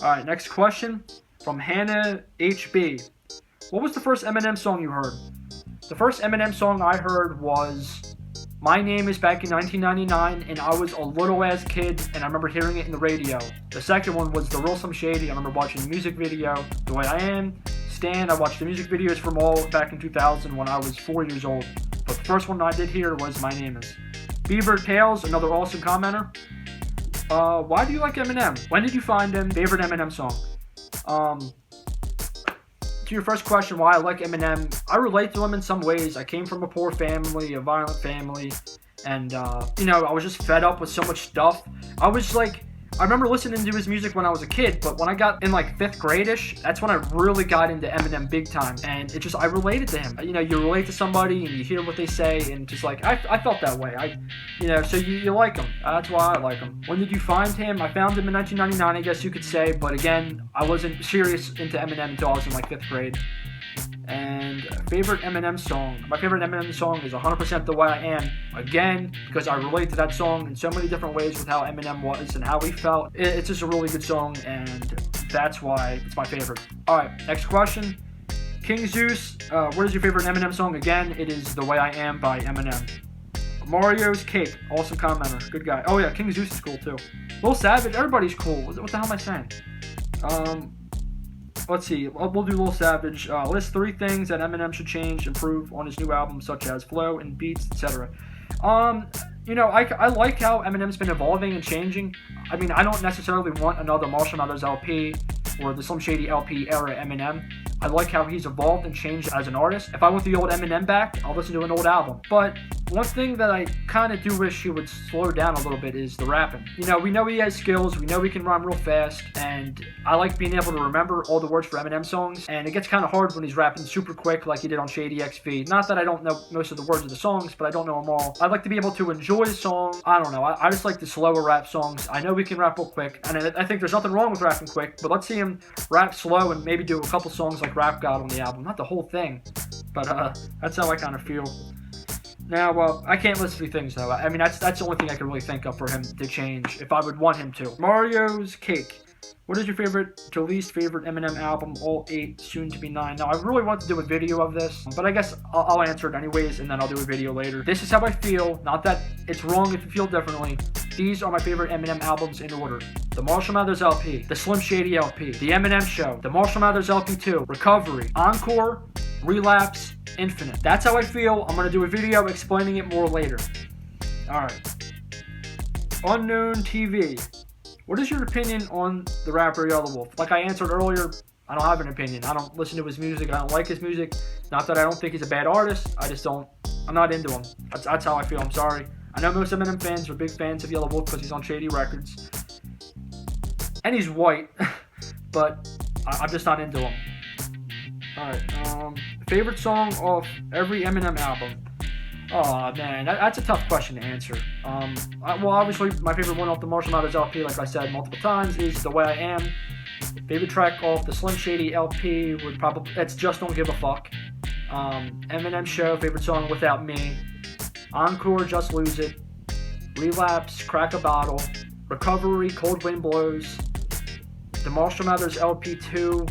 Alright, next question from Hannah HB. What was the first Eminem song you heard? The first Eminem song I heard was My Name Is back in 1999, and I was a little ass kid, and I remember hearing it in the radio. The second one was The Real Slim Shady. I remember watching the music video, The Way I Am, Stan. I watched the music videos from all back in 2000 when I was 4 years old. But the first one I did hear was My Name Is. Beaver Tales, another awesome commenter. Why do you like Eminem? When did you find him? Favorite Eminem song? To your first question, why I like Eminem, I relate to him in some ways. I came from a poor family, a violent family, and, I was just fed up with so much stuff. I remember listening to his music when I was a kid, but when I got in, 5th grade-ish, that's when I really got into Eminem big time, and I related to him. You relate to somebody, and you hear what they say, and just, I felt that way. So you like him. That's why I like him. When did you find him? I found him in 1999, I guess you could say, but again, I wasn't serious into Eminem until I was in, 5th grade. And favorite Eminem song. My favorite Eminem song is 100% The Way I Am. Again, because I relate to that song in so many different ways with how Eminem was and how he felt. It's just a really good song, and that's why it's my favorite. Alright, next question. King Zeus, what is your favorite Eminem song? Again, it is The Way I Am by Eminem. Mario's Cake, awesome commenter, good guy. Oh yeah, King Zeus is cool too. Lil Savage, everybody's cool. What the hell am I saying? Let's see, we'll do Lil Savage. List 3 things that Eminem should change, improve on his new album, such as flow and beats, etc. I like how Eminem's been evolving and changing. I mean, I don't necessarily want another Marshall Mathers LP or the Slim Shady LP era Eminem. I like how he's evolved and changed as an artist. If I want the old Eminem back, I'll listen to an old album. But one thing that I kind of do wish he would slow down a little bit is the rapping. We know he has skills, we know he can rhyme real fast, and I like being able to remember all the words for Eminem songs, and it gets kind of hard when he's rapping super quick like he did on Shady XV. Not that I don't know most of the words of the songs, but I don't know them all. I'd like to be able to enjoy the song. I don't know, I just like the slower rap songs. I know he can rap real quick, and I think there's nothing wrong with rapping quick, but let's see him rap slow and maybe do a couple songs like Rap God on the album. Not the whole thing, but that's how I kind of feel. Now, I can't list 3 things, though. I mean, that's the only thing I can really think of for him to change, if I would want him to. Mario's Cake. What is your favorite to least favorite Eminem album? All 8, soon to be 9. Now, I really want to do a video of this, but I guess I'll answer it anyways, and then I'll do a video later. This is how I feel. Not that it's wrong if you feel differently. These are my favorite Eminem albums in order. The Marshall Mathers LP, the Slim Shady LP, the Eminem Show, the Marshall Mathers LP 2, Recovery, Encore, Relapse, Infinite. That's how I feel. I'm going to do a video explaining it more later. Alright. Unknown TV. What is your opinion on the rapper Yellow Wolf? Like I answered earlier, I don't have an opinion. I don't listen to his music. I don't like his music. Not that I don't think he's a bad artist. I'm not into him. That's how I feel. I'm sorry. I know most Eminem fans are big fans of Yellow Wolf because he's on Shady Records. And he's white. But I'm just not into him. Alright. Favorite song off every Eminem album? Oh man, that's a tough question to answer. Obviously my favorite one off the Marshall Mathers LP, like I said multiple times, is The Way I Am. Favorite track off the Slim Shady LP would probably, that's Just Don't Give a Fuck. Eminem Show, favorite song Without Me. Encore, Just Lose It. Relapse, Crack a Bottle. Recovery, Cold Wind Blows. The Marshall Mathers LP 2.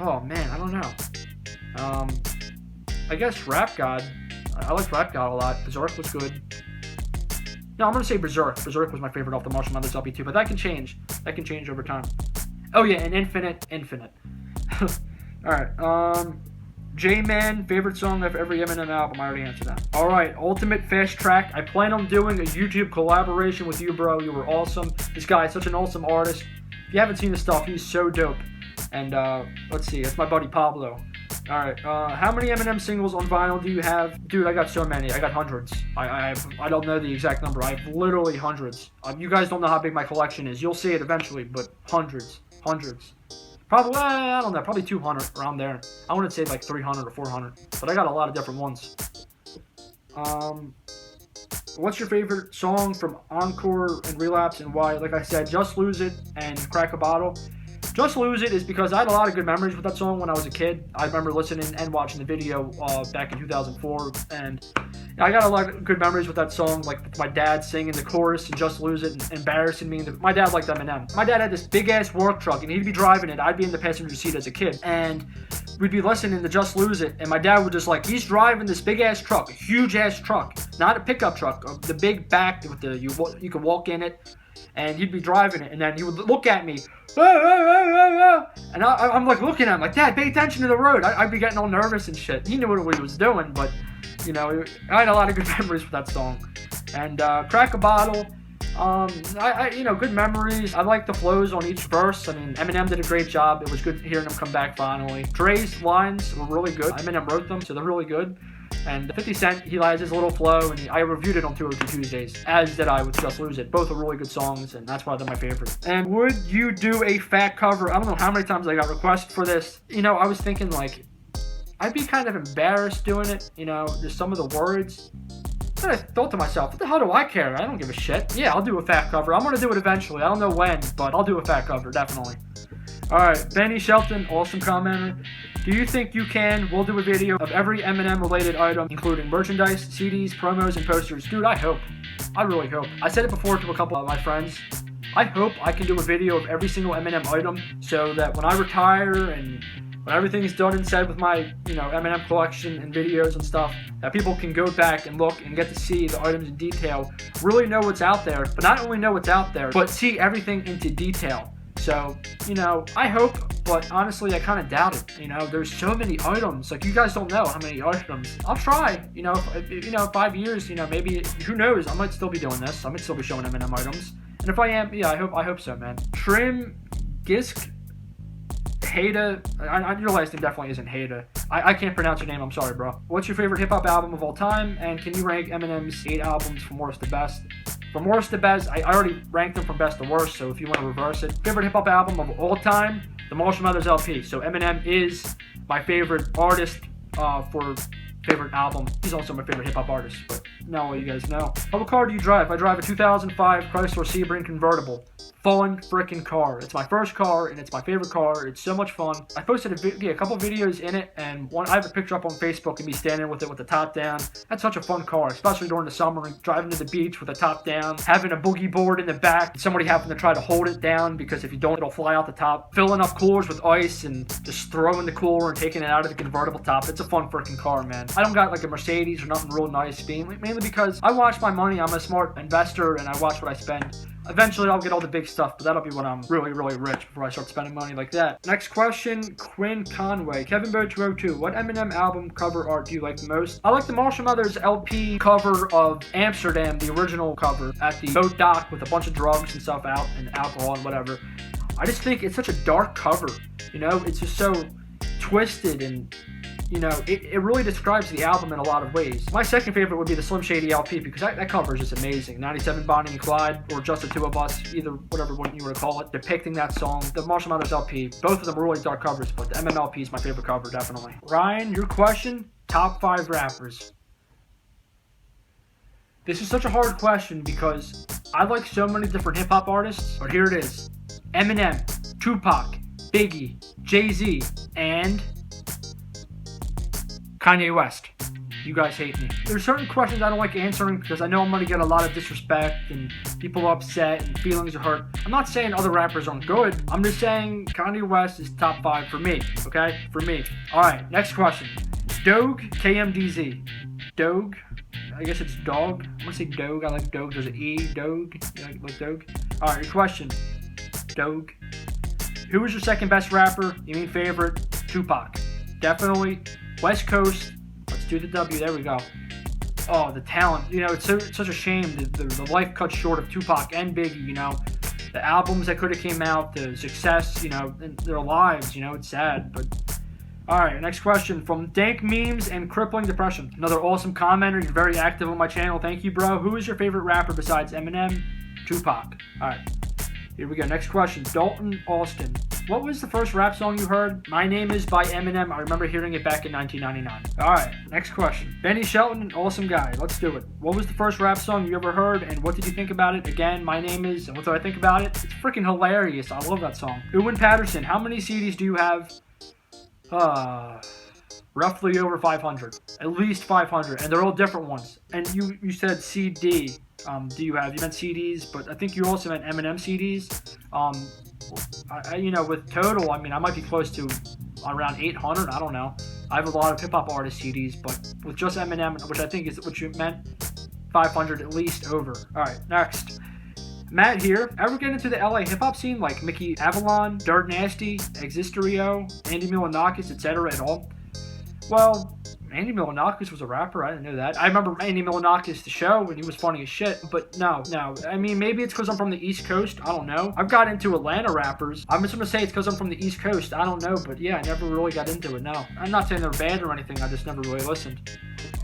Oh man, I don't know. I guess Rap God. I liked Rap God a lot. Berserk was good. No, I'm going to say Berserk. Berserk was my favorite off the Marshall Mathers LP 2, but that can change. That can change over time. Oh yeah, and Infinite. Alright, J-Man, favorite song of every Eminem album. I already answered that. Alright, Ultimate Fast Track. I plan on doing a YouTube collaboration with you, bro. You were awesome. This guy is such an awesome artist. If you haven't seen his stuff, he's so dope. And, let's see, that's my buddy Pablo. Alright, how many Eminem singles on vinyl do you have? Dude, I got so many. I got hundreds. I don't know the exact number. I have literally hundreds. You guys don't know how big my collection is. You'll see it eventually, but hundreds. Probably, I don't know, probably 200 around there. I wouldn't say like 300 or 400, but I got a lot of different ones. What's your favorite song from Encore and Relapse and why? Like I said, Just Lose It and Crack a Bottle. Just Lose It is because I had a lot of good memories with that song when I was a kid. I remember listening and watching the video back in 2004, and I got a lot of good memories with that song, like with my dad singing the chorus and Just Lose It and embarrassing me. My dad liked Eminem. My dad had this big-ass work truck, and he'd be driving it. I'd be in the passenger seat as a kid, and we'd be listening to Just Lose It, and my dad would just like, he's driving this big-ass truck, a huge-ass truck, not a pickup truck, the big back with the, you could walk in it, and he'd be driving it, and then he would look at me, and I'm like looking at him like, Dad, pay attention to the road. I'd be getting all nervous and shit. He knew what he was doing, but you know, I had a lot of good memories with that song. And Crack a Bottle, you know, good memories. I like the flows on each verse. I mean, Eminem did a great job. It was good hearing him come back finally. Dre's lines were really good. Eminem wrote them, so they're really good. And 50 Cent, he has his little flow, and I reviewed it on 202 Tuesdays, as did I with Just Lose It. Both are really good songs, and that's why they're my favorite. And would you do a fat cover? I don't know how many times I got requests for this. You know, I was thinking, like, I'd be kind of embarrassed doing it, you know, just some of the words. But I thought to myself, what the hell do I care? I don't give a shit. Yeah, I'll do a fat cover. I'm going to do it eventually. I don't know when, but I'll do a fat cover, definitely. Alright, Benny Shelton, awesome commenter. Do you think you can? We'll do a video of every Eminem related item, including merchandise, CDs, promos, and posters. Dude, I hope. I really hope. I said it before to a couple of my friends. I hope I can do a video of every single Eminem item so that when I retire and when everything's done and said with my, you know, Eminem collection and videos and stuff, that people can go back and look and get to see the items in detail, really know what's out there, but not only know what's out there, but see everything into detail. So, you know, I hope, but honestly, I kind of doubt it. You know, there's so many items. Like, you guys don't know how many items. I'll try. You know, 5 years, you know, maybe, who knows? I might still be doing this. I might still be showing Eminem items. And if I am, yeah, I hope so, man. Trim Gisk Haida. Your last name definitely isn't Haida. I can't pronounce your name. I'm sorry, bro. What's your favorite hip-hop album of all time? And can you rank Eminem's 8 albums from worst to best? From worst to best, I already ranked them from best to worst, so if you want to reverse it. Favorite hip-hop album of all time? The Marshall Mathers LP. So Eminem is my favorite artist for favorite album. He's also my favorite hip-hop artist, but now you guys know. What car do you drive? I drive a 2005 Chrysler Sebring convertible. Fun freaking car. It's my first car, and it's my favorite car. It's so much fun. I posted a couple videos in it, and I have a picture up on Facebook of me standing with it with the top down. That's such a fun car, especially during the summer, and driving to the beach with the top down, having a boogie board in the back, somebody having to try to hold it down, because if you don't, it'll fly out the top. Filling up coolers with ice, and just throwing the cooler and taking it out of the convertible top. It's a fun freaking car, man. I don't got like a Mercedes or nothing real nice, mainly because I watch my money. I'm a smart investor, and I watch what I spend. Eventually, I'll get all the big stuff, but that'll be when I'm really, really rich before I start spending money like that. Next question, Quinn Conway. Kevin Bow 202. What Eminem album cover art do you like the most? I like the Marshall Mathers LP cover of Amsterdam, the original cover, at the boat dock with a bunch of drugs and stuff out, and alcohol and whatever. I just think it's such a dark cover. You know, it's just so twisted, and you know, it really describes the album in a lot of ways. My second favorite would be the Slim Shady LP, because that cover is just amazing. 97 Bonnie and Clyde, or Just the Two of Us, either whatever one you want to call it, depicting that song. The Marshall Mathers LP, both of them are really dark covers, but the MMLP is my favorite cover, definitely. Ryan, your question, top 5 rappers. This is such a hard question because I like so many different hip-hop artists, but here it is. Eminem, Tupac, Biggie, Jay-Z, and Kanye West. You guys hate me. There's certain questions I don't like answering because I know I'm going to get a lot of disrespect and people upset and feelings are hurt. I'm not saying other rappers aren't good. I'm just saying Kanye West is top 5 for me. Okay? For me. Alright, next question. Doge KMDZ. Doge? I guess it's dog. I'm going to say Doge. I like Doge. There's an E. Doge. You like Doge? Alright, your question. Doge. Who is your second best rapper? You mean favorite? Tupac. Definitely. West Coast, let's do the W, there we go. Oh, the talent, you know, it's such a shame, the life cut short of Tupac and Biggie, you know. The albums that could have came out, the success, you know, in their lives, you know, it's sad, but... Alright, next question from Dank Memes and Crippling Depression. Another awesome commenter, you're very active on my channel, thank you, bro. Who is your favorite rapper besides Eminem? Tupac. Alright, here we go, next question. Dalton Austin. What was the first rap song you heard? My Name Is by Eminem. I remember hearing it back in 1999. Alright, next question. Benny Shelton, awesome guy. Let's do it. What was the first rap song you ever heard, and what did you think about it? Again, My Name Is, and what did I think about it? It's freaking hilarious. I love that song. Ewan Patterson, how many CDs do you have? roughly over 500, at least 500, and they're all different ones. And you said CD. You meant CDs, but I think you also meant Eminem CDs. With total, I mean, I might be close to around 800. I don't know. I have a lot of hip hop artist CDs, but with just Eminem, which I think is what you meant, 500 at least over. All right, next. Matt here. Ever get into the LA hip hop scene like Mickey Avalon, Dirt Nasty, Existerio, Andy Milonakis, etc. at all? Well, Andy Milonakis was a rapper. I didn't know that. I remember Andy Milonakis, the show, and he was funny as shit. But no. I mean, maybe it's because I'm from the East Coast. I don't know. I've got into Atlanta rappers. I'm just going to say it's because I'm from the East Coast. I don't know. But yeah, I never really got into it, no. I'm not saying they're bad or anything. I just never really listened.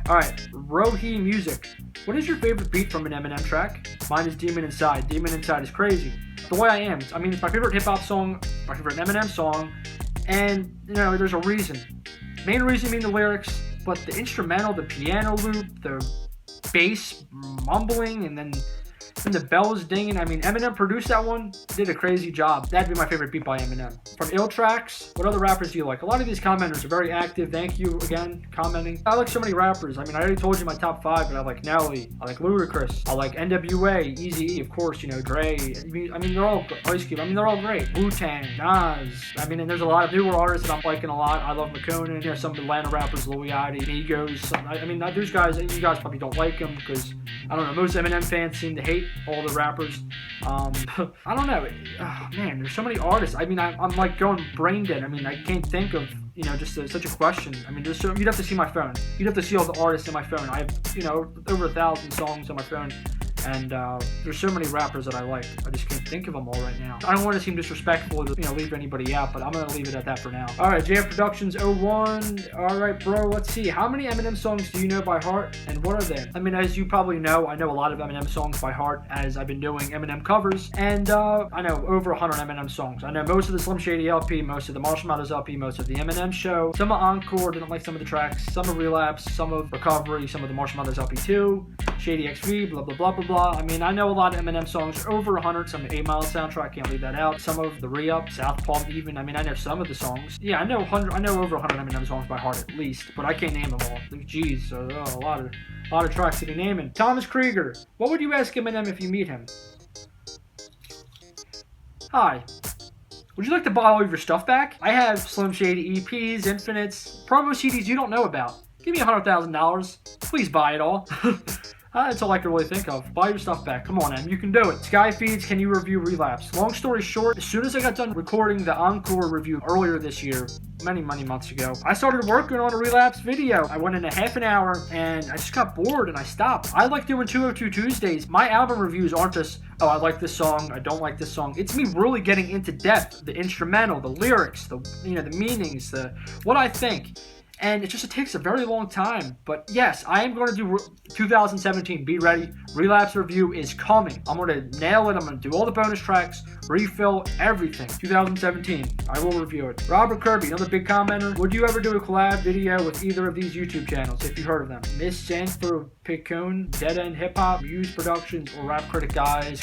Alright, Rohi Music. What is your favorite beat from an Eminem track? Mine is Demon Inside. Demon Inside is crazy. The Way I Am. I mean, it's my favorite hip-hop song, my favorite Eminem song, and, there's a reason. Main reason being the lyrics, but the instrumental, the piano loop, the bass mumbling, and then the bells dinging. I mean, Eminem produced that one, did a crazy job. That'd be my favorite beat by Eminem. From Ill Tracks, what other rappers do you like? A lot of these commenters are very active. Thank you again, commenting. I like so many rappers. I mean, I already told you my top 5, but I like Nelly, I like Ludacris, I like NWA, Eazy-E, of course, Dre. I mean, they're all Ice Cube. I mean, they're all great. Wu-Tang, Nas. I mean, and there's a lot of newer artists that I'm liking a lot. I love McConan, some Atlanta rappers, Lil Yachty, Migos. I mean, those guys, you guys probably don't like them because, I don't know, most Eminem fans seem to hate all the rappers. I don't know. Oh, man, there's so many artists. I mean, I'm like going brain dead. I mean, I can't think of, just such a question. I mean, you'd have to see my phone. You'd have to see all the artists in my phone. I have, over 1,000 songs on my phone. And there's so many rappers that I like. I just can't think of them all right now. I don't want to seem disrespectful to leave anybody out, but I'm going to leave it at that for now. All right, JF Productions 01. All right, bro, let's see. How many Eminem songs do you know by heart, and what are they? I mean, as you probably know, I know a lot of Eminem songs by heart as I've been doing Eminem covers, and I know over 100 Eminem songs. I know most of the Slim Shady LP, most of the Marshall Mathers LP, most of the Eminem Show, some of Encore, didn't like some of the tracks, some of Relapse, some of Recovery, some of the Marshall Mathers LP 2, Shady XV, blah, blah, blah, blah, blah. I mean, I know a lot of Eminem songs, over 100, some of the 8 Mile soundtrack, can't leave that out. Some of the Re-Up, Southpaw even. I mean, I know some of the songs. Yeah, I know over 100 Eminem songs by heart at least, but I can't name them all. Jeez, a lot of tracks to be naming. Thomas Krieger, what would you ask Eminem if you meet him? Hi. Would you like to buy all of your stuff back? I have Slim Shady EPs, Infinites, promo CDs you don't know about. Give me $100,000. Please buy it all. That's all I can really think of. Buy your stuff back. Come on, Em. You can do it. Sky Feeds, can you review Relapse? Long story short, as soon as I got done recording the Encore review earlier this year, many months ago, I started working on a Relapse video. I went in a half an hour, and I just got bored, and I stopped. I like doing 202 Tuesdays. My album reviews aren't just, oh, I like this song, I don't like this song. It's me really getting into depth, the instrumental, the lyrics, the meanings, what I think. And it takes a very long time. But yes, I am going to do 2017. Be ready. Relapse review is coming. I'm going to nail it. I'm going to do all the bonus tracks, refill everything. 2017. I will review it. Robert Kirby, another big commenter. Would you ever do a collab video with either of these YouTube channels, if you've heard of them? Miss Sanford Piccoon, Dead End Hip Hop, Muse Productions, or Rap Critic Guys.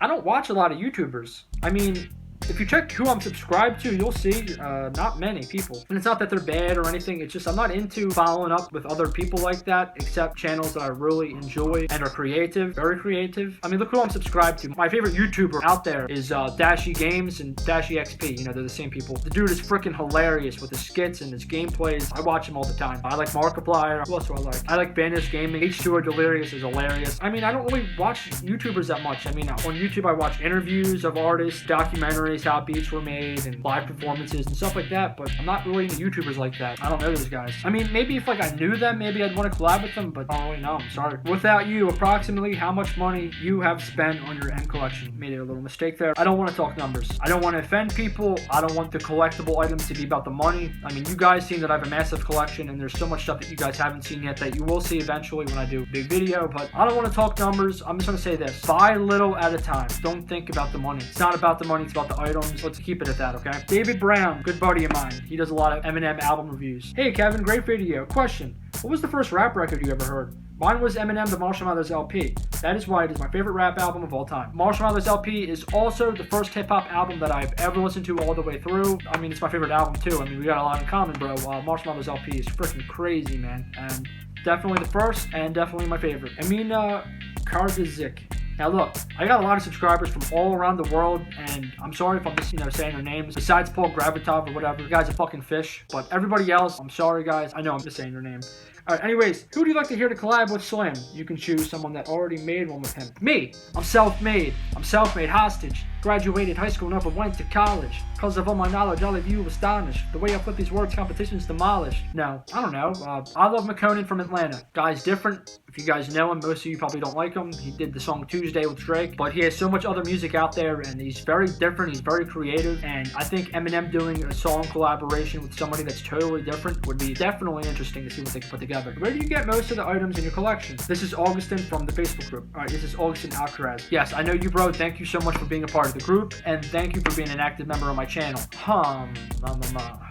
I don't watch a lot of YouTubers. I mean, if you check who I'm subscribed to, you'll see not many people. And it's not that they're bad or anything. It's just I'm not into following up with other people like that, except channels that I really enjoy and are creative, very creative. I mean, look who I'm subscribed to. My favorite YouTuber out there is Dashy Games and Dashy XP. They're the same people. The dude is freaking hilarious with his skits and his gameplays. I watch him all the time. I like Markiplier. Who else do I like? I like Bandits Gaming. H2O Delirious is hilarious. I mean, I don't really watch YouTubers that much. I mean, on YouTube, I watch interviews of artists, documentaries, how beats were made, and live performances and stuff like that, but I'm not really into YouTubers like that. I don't know those guys. I mean, maybe if I knew them, maybe I'd want to collab with them, but I don't really know. I'm sorry. Without you, approximately how much money you have spent on your M collection. Made a little mistake there. I don't want to talk numbers. I don't want to offend people. I don't want the collectible items to be about the money. I mean, you guys seen that I have a massive collection, and there's so much stuff that you guys haven't seen yet that you will see eventually when I do a big video, but I don't want to talk numbers. I'm just going to say this. Buy little at a time. Don't think about the money. It's not about the money. It's about the items. Let's keep it at that, okay? David Brown, good buddy of mine. He does a lot of Eminem album reviews. Hey, Kevin, great video. Question. What was the first rap record you ever heard? Mine was Eminem, the Marshall Mathers LP. That is why it is my favorite rap album of all time. Marshall Mathers LP is also the first hip-hop album that I've ever listened to all the way through. I mean, it's my favorite album too. I mean, we got a lot in common, bro. Marshall Mathers LP is freaking crazy, man. And definitely the first, and definitely my favorite. Amina Kardazik. Now look, I got a lot of subscribers from all around the world, and I'm sorry if I'm just, saying their names. Besides Paul Gravitov or whatever, the guy's a fucking fish. But everybody else, I'm sorry guys. I know I'm just saying their name. Alright, anyways, who do you like to hear to collab with Slim? You can choose someone that already made one with him. Me! I'm self-made. I'm self-made hostage. Graduated high school, never went to college. Because of all my knowledge, I leave you astonished. The way I put these words, competition's demolished. No, I don't know. I love McConan from Atlanta. Guy's different. If you guys know him, most of you probably don't like him. He did the song Tuesday with Drake, but he has so much other music out there, and he's very different. He's very creative, and I think Eminem doing a song collaboration with somebody that's totally different would be definitely interesting to see what they can put together. Where do you get most of the items in your collection? This is Augustin from the Facebook group. Alright, this is Augustin Alcaraz. Yes, I know you, bro. Thank you so much for being a part of the group, and thank you for being an active member of my channel.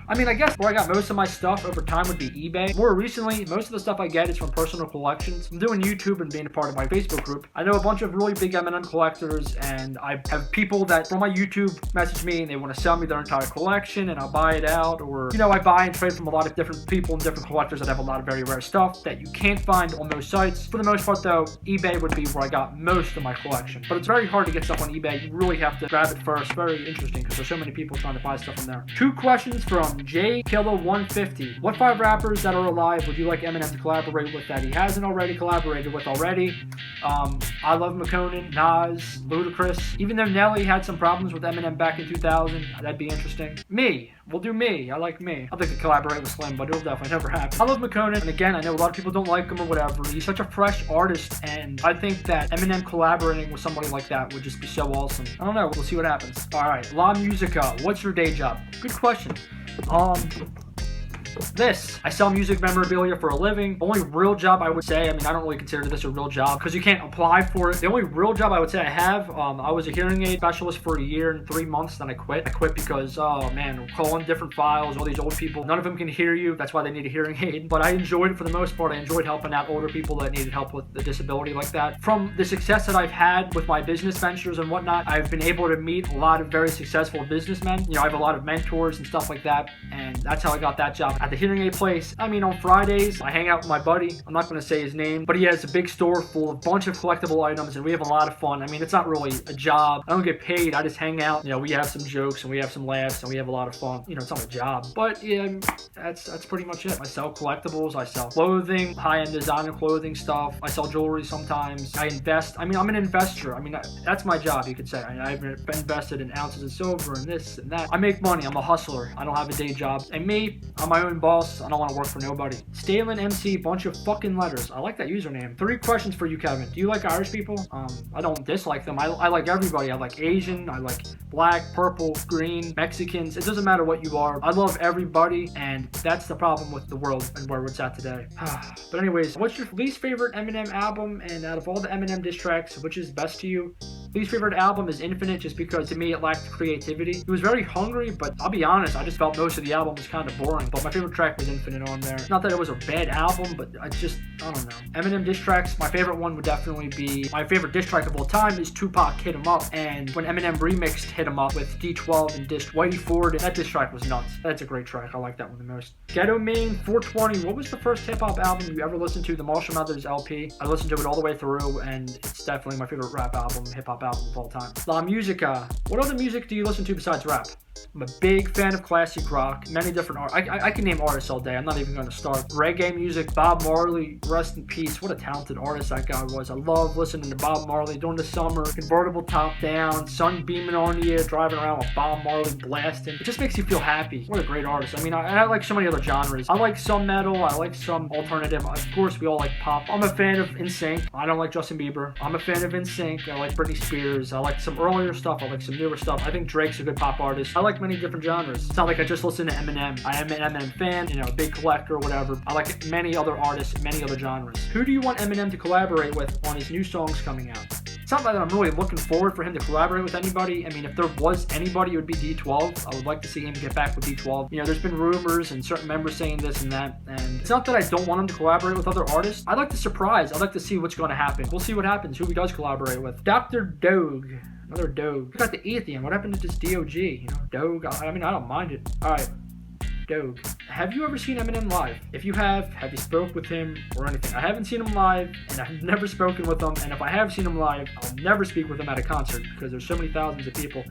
I mean, I guess where I got most of my stuff over time would be eBay. More recently, most of the stuff I get is from personal collections. I'm doing YouTube and being a part of my Facebook group. I know a bunch of really big Eminem collectors, and I have people that from my YouTube message me and they want to sell me their entire collection, and I'll buy it out. Or, I buy and trade from a lot of different people and different collectors that have a lot of very rare stuff that you can't find on most sites. For the most part, though, eBay would be where I got most of my collection. But it's very hard to get stuff on eBay. You really have to grab it first. Very interesting because there's so many people trying to buy stuff on there. 2 questions from JKilla150. What 5 rappers that are alive would you like Eminem to collaborate with that he hasn't already collaborated with already? I love McConan, Nas, Ludacris. Even though Nelly had some problems with Eminem back in 2000, that'd be interesting. Me. We'll do me. I like me. I'd like to collaborate with Slim, but it'll definitely never happen. I love McConan, and again, I know a lot of people don't like him or whatever. He's such a fresh artist, and I think that Eminem collaborating with somebody like that would just be so awesome. I don't know. We'll see what happens. Alright, La Musica. What's your day job? Good question. I sell music memorabilia for a living. The only real job I would say, I don't really consider this a real job because you can't apply for it. The only real job I would say I have, I was a hearing aid specialist for a year and 3 months, then I quit. I quit because, oh man, we're calling different files, all these old people, none of them can hear you, that's why they need a hearing aid. But I enjoyed it for the most part. I enjoyed helping out older people that needed help with a disability like that. From the success that I've had with my business ventures and whatnot, I've been able to meet a lot of very successful businessmen. I have a lot of mentors and stuff like that, and that's how I got that job. At the hearing aid place, on Fridays, I hang out with my buddy. I'm not going to say his name, but he has a big store full of a bunch of collectible items, and we have a lot of fun. It's not really a job. I don't get paid. I just hang out. We have some jokes, and we have some laughs, and we have a lot of fun. It's not a job. But, yeah, that's pretty much it. I sell collectibles. I sell clothing, high-end designer clothing stuff. I sell jewelry sometimes. I invest. I'm an investor. That's my job, you could say. I've invested in ounces of silver and this and that. I make money. I'm a hustler. I don't have a day job. And me, I'm my own boss. I don't want to work for nobody. Stalin MC, bunch of fucking letters. I like that username. 3 questions for you, Kevin. Do you like Irish people? I don't dislike them. I like everybody. I like Asian. I like black, purple, green, Mexicans. It doesn't matter what you are. I love everybody, and that's the problem with the world and where it's at today. But anyways, what's your least favorite Eminem album? And out of all the Eminem diss tracks, which is best to you? Least favorite album is Infinite, just because to me it lacked creativity. It was very hungry, but I'll be honest, I just felt most of the album was kind of boring. But my favorite track was Infinite on there. Not that it was a bad album, but I don't know. Eminem diss tracks, my favorite one would definitely be, my favorite diss track of all time is Tupac Hit 'Em Up. And when Eminem remixed Hit 'Em Up with D12 and dissed Whitey Ford, that diss track was nuts. That's a great track. I like that one the most. Ghetto Main 420. What was the first hip-hop album you ever listened to? The Marshall Mathers LP. I listened to it all the way through, and it's definitely my favorite rap album, hip-hop album of all time. La Musica. What other music do you listen to besides rap? I'm a big fan of classic rock, many different artists. I can name artists all day. I'm not even going to start. Reggae music, Bob Marley, rest in peace. What a talented artist that guy was. I love listening to Bob Marley during the summer. Convertible top down, sun beaming on you, driving around with Bob Marley blasting. It just makes you feel happy. What a great artist. I like so many other genres. I like some metal. I like some alternative. Of course, we all like pop. I'm a fan of NSYNC. I don't like Justin Bieber. I'm a fan of NSYNC. I like Britney Spears. I like some earlier stuff. I like some newer stuff. I think Drake's a good pop artist. I like many different genres. It's not like I just listen to Eminem. I am an Eminem fan, a big collector or whatever. I like many other artists, many other genres. Who do you want Eminem to collaborate with on his new songs coming out? not that I'm really looking forward for him to collaborate with anybody. I mean, if there was anybody, it would be D12. I would like to see him get back with D12. You know, there's been rumors and certain members saying this and that, and it's not that I don't want him to collaborate with other artists. I'd like to surprise. I'd like to see what's going to happen. We'll see what happens, who he does collaborate with. Dr. Doge. Another Doge. Look at the E at the end. What happened to this DOG? You know, Doge. I mean, I don't mind it. Alright. Doge. Have you ever seen Eminem live? If you have you spoke with him or anything? I haven't seen him live, and I've never spoken with him, and if I have seen him live, I'll never speak with him at a concert because there's so many thousands of people.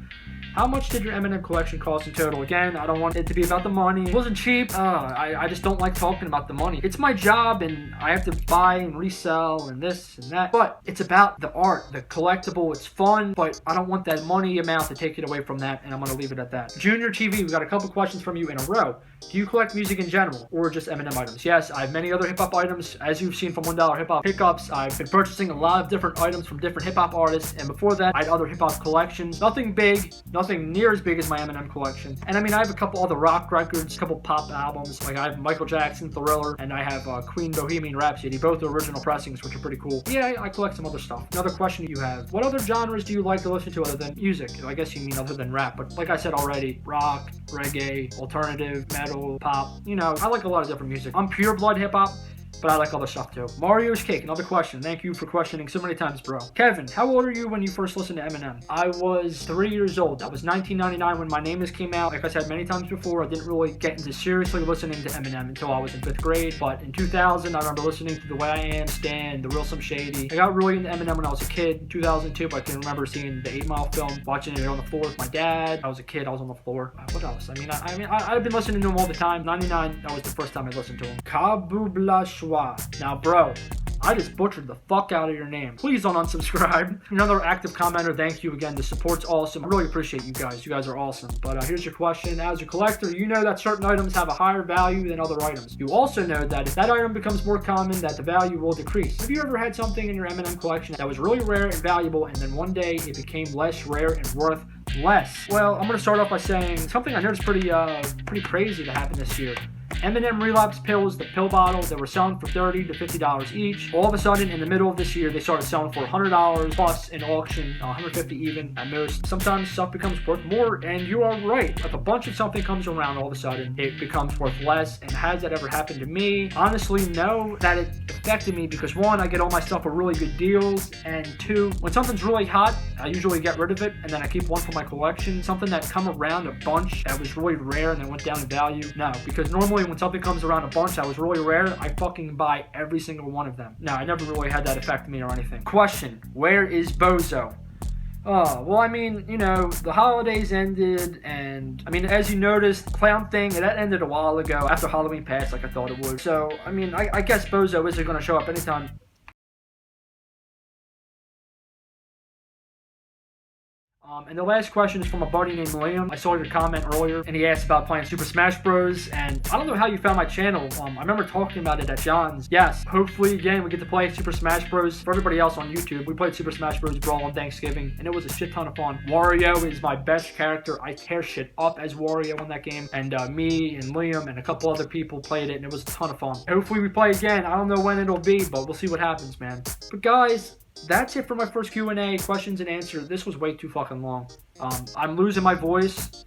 How much did your Eminem collection cost in total? Again, I don't want it to be about the money. It wasn't cheap. I just don't like talking about the money. It's my job, and I have to buy and resell and this and that. But it's about the art, the collectible. It's fun, but I don't want that money amount to take it away from that, and I'm going to leave it at that. Junior TV, we got a couple questions from you in a row. Do you collect music in general, or just Eminem items? Yes, I have many other hip-hop items. As you've seen from $1 Hip-Hop Pickups, I've been purchasing a lot of different items from different hip-hop artists, and before that, I had other hip-hop collections. Nothing big, nothing near as big as my Eminem collection. And I mean, I have a couple other rock records, a couple pop albums. Like I have Michael Jackson, Thriller, and I have Queen Bohemian Rhapsody. Both are original pressings, which are pretty cool. Yeah, I collect some other stuff. Another question you have. What other genres do you like to listen to other than music? I guess you mean other than rap, but like I said already, rock, reggae, alternative, metal, pop. You know, I like a lot of different music. I'm pure blood hip-hop, but I like other stuff too. Mario's Cake, another question. Thank you for questioning so many times, bro. Kevin, how old are you when you first listened to Eminem? I was 3 years old. That was 1999 when My Name Is came out. Like I said many times before, I didn't really get into seriously listening to Eminem until I was in 5th grade. But in 2000, I remember listening to The Way I Am, Stan, The Real Slim Shady. I got really into Eminem when I was a kid. In 2002, but I can remember seeing the 8 Mile film, watching it on the floor with my dad. I was a kid. I was on the floor. What else? I've been listening to him all the time. 99, that was the first time I listened to him. Kabubla Schwa. Now, bro, I just butchered the fuck out of your name. Please don't unsubscribe. Another active commenter, thank you again. The support's awesome. I really appreciate you guys. You guys are awesome. But here's your question. As a collector, you know that certain items have a higher value than other items. You also know that if that item becomes more common, that the value will decrease. Have you ever had something in your Eminem collection that was really rare and valuable, and then one day it became less rare and worth less? Well, I'm going to start off by saying something I noticed pretty crazy to happen this year. Eminem Relapse pills, the pill bottles that were selling for $30 to $50 each. All of a sudden, in the middle of this year, they started selling for $100 plus in auction, $150 even at most. Sometimes stuff becomes worth more, and you are right. If a bunch of something comes around, all of a sudden, it becomes worth less. And has that ever happened to me? Honestly, no. That it affected me because 1, I get all my stuff for really good deals, and 2, when something's really hot, I usually get rid of it, and then I keep one for my collection. Something that come around a bunch that was really rare and then went down in value. No, because normally when something comes around a bunch that was really rare, I fucking buy every single one of them. No, I never really had that affect me or anything. Question, where is Bozo? Oh, well, I mean, you know, the holidays ended, and, I mean, as you noticed, Clown Thing, that ended a while ago, after Halloween passed like I thought it would. So, I mean, I guess Bozo isn't going to show up anytime. And the last question is from a buddy named Liam. I saw your comment earlier, and he asked about playing Super Smash Bros. And I don't know how you found my channel. I remember talking about it at John's. Yes, hopefully, again, we get to play Super Smash Bros. For everybody else on YouTube, we played Super Smash Bros. Brawl on Thanksgiving, and it was a shit ton of fun. Wario is my best character. I tear shit up as Wario in that game. And me and Liam and a couple other people played it, and it was a ton of fun. Hopefully, we play again. I don't know when it'll be, but we'll see what happens, man. But guys, that's it for my first Q&A, questions and answers. This was way too fucking long. I'm losing my voice,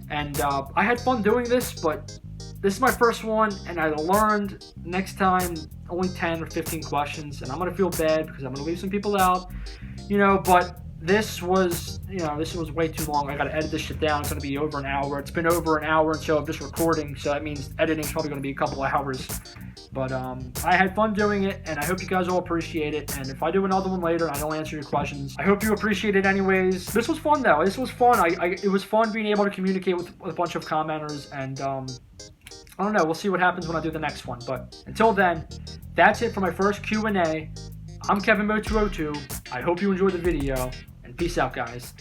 and I had fun doing this, but this is my first one, and I learned next time only 10 or 15 questions, and I'm going to feel bad because I'm going to leave some people out, you know, but this was way too long. I got to edit this shit down. It's going to be over an hour. It's been over an hour and so of just recording, so that means editing is probably going to be a couple of hours. But I had fun doing it, and I hope you guys all appreciate it. And if I do another one later and I don't answer your questions, I hope you appreciate it anyways. This was fun, though. This was fun. It was fun being able to communicate with a bunch of commenters, and I don't know. We'll see what happens when I do the next one. But until then, that's it for my first Q&A. I'm KevinMo202. I hope you enjoyed the video, and peace out, guys.